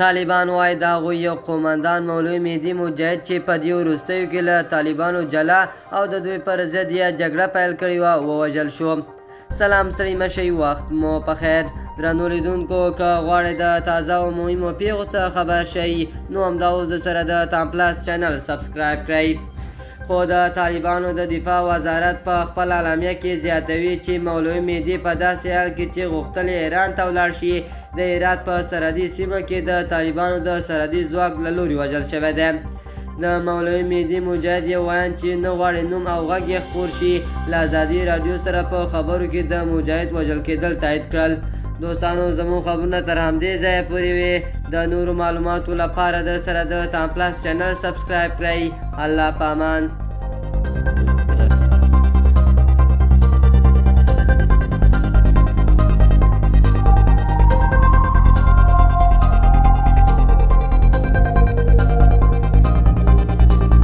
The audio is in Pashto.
طالبان وایي د هغوی یو قومندان مولوي مهدي مجاهد چې په دې وروستیو کې له طالبانو جلا او د دوی پر ضد یې جګړه پیل کړې وه ووژل شو. سلام ستړي مه شئ، وخت مو په خیر. درنو لیدونکو، که غواړئ د تازه او مهمو پیښو څخه خبر شئ نو همدا اوس درسره د تام پلس چینل سبسکرایب کړئ. خو د طالبانو د دفاع وزارت په خپل اعلامیه کې زیاتوي چې مولوي مهدي په داسې حال کې چې غوښتل ایران ته ولاړ شي د هرات په سرحدي سیمه کې د طالبانو د سرحدي ځواک له لوري وژل شوی دی. د مولوي مهدي مجاهد یې وایي چې نه غواړي نوم او غږ یې خپور شي. له ازادي راډیو سره په خبرو کې د مجاهد وژل کېدل تایید کړل. دوستانو، زموږ خبرونه تر همدې ځایه پورې وي. د نورو معلوماتو لپاره درسره د تام پلس چینل سبسکرایب کړئ. الله پامان.